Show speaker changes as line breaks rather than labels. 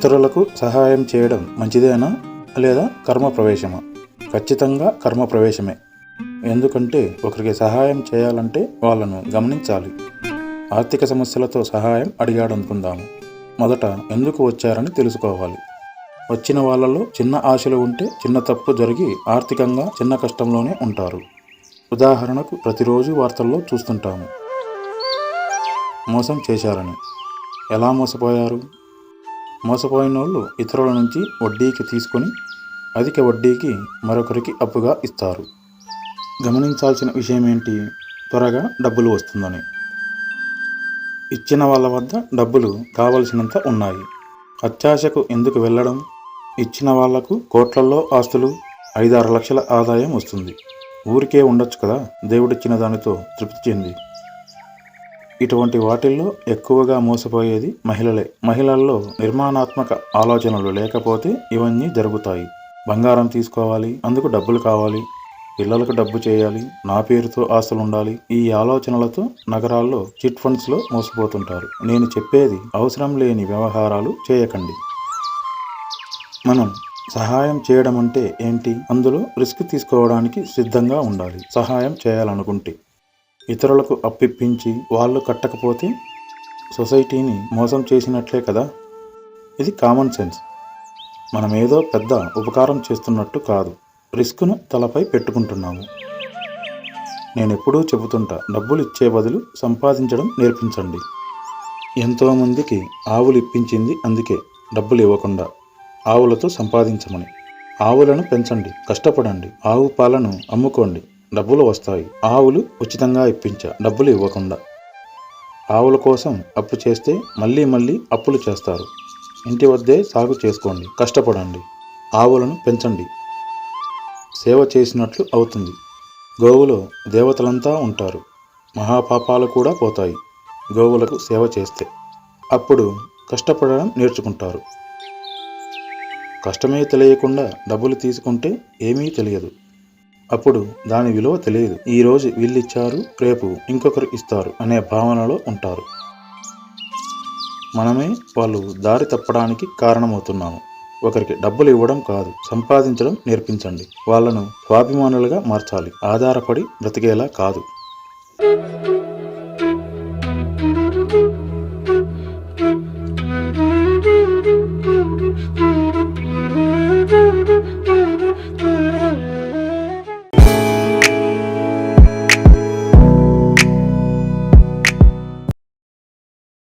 ఇతరులకు సహాయం చేయడం మంచిదేనా లేదా కర్మ ప్రవేశమా? ఖచ్చితంగా కర్మ ప్రవేశమే. ఎందుకంటే ఒకరికి సహాయం చేయాలంటే వాళ్ళను గమనించాలి. ఆర్థిక సమస్యలతో సహాయం అడిగాడనుకుందాము. మొదట ఎందుకు వచ్చారని తెలుసుకోవాలి. వచ్చిన వాళ్ళలో చిన్న ఆశలు ఉంటే చిన్న తప్పు జరిగి ఆర్థికంగా చిన్న కష్టంలోనే ఉంటారు. ఉదాహరణకు ప్రతిరోజు వార్తల్లో చూస్తుంటాము, మోసం చేశారని. ఎలా మోసపోయారు? మోసపోయిన వాళ్ళు ఇతరుల నుంచి వడ్డీకి తీసుకొని అధిక వడ్డీకి మరొకరికి అప్పుగా ఇస్తారు. గమనించాల్సిన విషయం ఏంటి? త్వరగా డబ్బులు వస్తుందని. ఇచ్చిన వాళ్ళ వద్ద డబ్బులు కావలసినంత ఉన్నాయి. అత్యాశకు ఎందుకు వెళ్ళడం? ఇచ్చిన వాళ్లకు కోట్లల్లో ఆస్తులు, 5-6 లక్షల ఆదాయం వస్తుంది. ఊరికే ఉండొచ్చు కదా, దేవుడిచ్చిన దానితో తృప్తి చెంది. ఇటువంటి వాటిల్లో ఎక్కువగా మోసపోయేది మహిళలే. మహిళల్లో నిర్మాణాత్మక ఆలోచనలు లేకపోతే ఇవన్నీ జరుగుతాయి. బంగారం తీసుకోవాలి, అందుకు డబ్బులు కావాలి, పిల్లలకు డబ్బు చేయాలి, నా పేరుతో ఆస్తులు ఉండాలి. ఈ ఆలోచనలతో నగరాల్లో చిట్ ఫండ్స్లో మోసపోతుంటారు. నేను చెప్పేది అవసరం లేని వ్యవహారాలు చేయకండి. మనం సహాయం చేయడం అంటే ఏంటి? అందులో రిస్క్ తీసుకోవడానికి సిద్ధంగా ఉండాలి. సహాయం చేయాలనుకుంటే ఇతరులకు అప్పిప్పించి వాళ్ళు కట్టకపోతే సొసైటీని మోసం చేసినట్లే కదా. ఇది కామన్ సెన్స్. మనమేదో పెద్ద ఉపకారం చేస్తున్నట్టు కాదు, రిస్క్ను తలపై పెట్టుకుంటున్నాము. నేనెప్పుడూ చెబుతుంటా, డబ్బులు ఇచ్చే బదులు సంపాదించడం నేర్పించండి. ఎంతోమందికి ఆవులు ఇప్పించింది అందుకే, డబ్బులు ఇవ్వకుండా, ఆవులతో సంపాదించమని. ఆవులను పెంచండి, కష్టపడండి, ఆవు పాలను అమ్ముకోండి, డబ్బులు వస్తాయి. ఆవులు ఉచితంగా ఇప్పించా, డబ్బులు ఇవ్వకుండా. ఆవుల కోసం అప్పు చేస్తే మళ్ళీ మళ్ళీ అప్పులు చేస్తారు. ఇంటి వద్దే సాగు చేసుకోండి, కష్టపడండి, ఆవులను పెంచండి. సేవ చేసినట్లు అవుతుంది. గోవులో దేవతలంతా ఉంటారు. మహాపాపాలు కూడా పోతాయి గోవులకు సేవ చేస్తే. అప్పుడు కష్టపడడం నేర్చుకుంటారు. కష్టమే తెలియకుండా డబ్బులు తీసుకుంటే ఏమీ తెలియదు. అప్పుడు దాని విలువ తెలియదు. ఈరోజు వీళ్ళిచ్చారు, రేపు ఇంకొకరు ఇస్తారు అనే భావనలో ఉంటారు. మనమే వాళ్ళు దారి తప్పడానికి కారణమవుతున్నాము. ఒకరికి డబ్బులు ఇవ్వడం కాదు, సంపాదించడం నేర్పించండి. వాళ్ళను స్వాభిమానులుగా మార్చాలి, ఆధారపడి బ్రతికేలా కాదు.